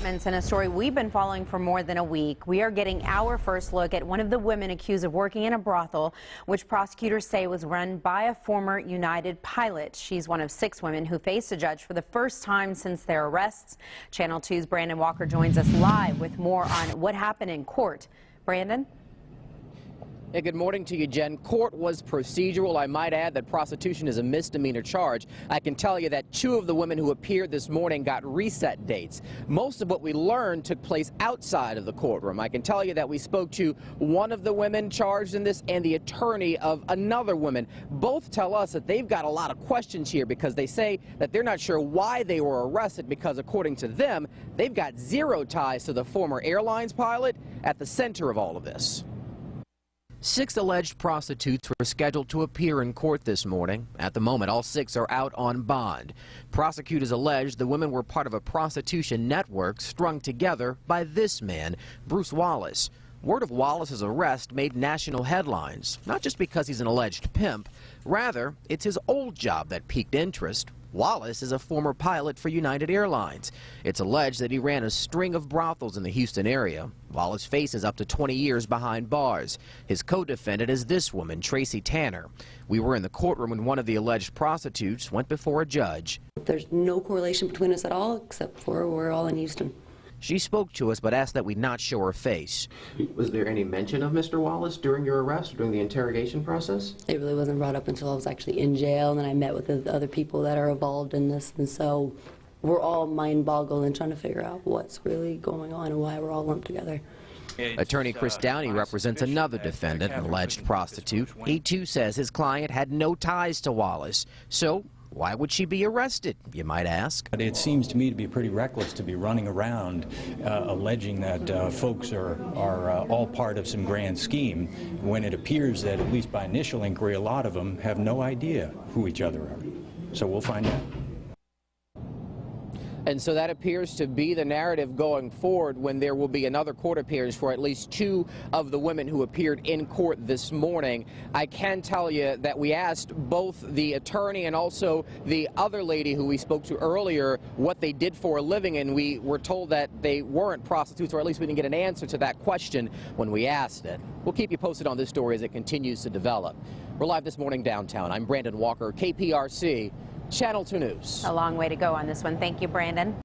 developments in a story we've been following for more than a week. We are getting our first look at one of the women accused of working in a brothel, which prosecutors say was run by a former United pilot. She's one of 6 women who faced a judge for the first time since their arrests. Channel 2's Brandon Walker joins us live with more on what happened in court. Brandon? Hey, good morning to you, Jen. Court was procedural. I might add that prostitution is a misdemeanor charge. I can tell you that 2 of the women who appeared this morning got reset dates. Most of what we learned took place outside of the courtroom. I can tell you that we spoke to one of the women charged in this and the attorney of another woman. Both tell us that they've got a lot of questions here because they say that they're not sure why they were arrested because, according to them, they've got 0 ties to the former airlines pilot at the center of all of this. 6 alleged prostitutes were scheduled to appear in court this morning. At the moment, all 6 are out on bond. Prosecutors allege the women were part of a prostitution network strung together by this man, Bruce Wallace. Word of Wallace's arrest made national headlines, not just because he's an alleged pimp. Rather, it's his old job that piqued interest. Wallace is a former pilot for United Airlines. It's alleged that he ran a string of brothels in the Houston area. Wallace faces up to 20 years behind bars. His co-defendant is this woman, Tracy Tanner. We were in the courtroom when one of the alleged prostitutes went before a judge. There's no correlation between us at all, except for we're all in Houston. She spoke to us but asked that we not show her face. Was there any mention of Mr. Wallace during your arrest, during the interrogation process? It really wasn't brought up until I was actually in jail, and then I met with the other people that are involved in this, and so we're all mind-boggled and trying to figure out what's really going on and why we're all lumped together. Attorney Chris Downey represents another defendant, an alleged prostitute. He too says his client had no ties to Wallace. So why would she be arrested, you might ask? It seems to me to be pretty reckless to be running around alleging that folks are all part of some grand scheme when it appears that, at least by initial inquiry, a lot of them have no idea who each other are. So we'll find out. And so that appears to be the narrative going forward when there will be another court appearance for at least 2 of the women who appeared in court this morning. I can tell you that we asked both the attorney and also the other lady who we spoke to earlier what they did for a living, and we were told that they weren't prostitutes, or at least we didn't get an answer to that question when we asked it. We'll keep you posted on this story as it continues to develop. We're live this morning downtown. I'm Brandon Walker, KPRC. Channel 2 News. A long way to go on this one. Thank you, Brandon.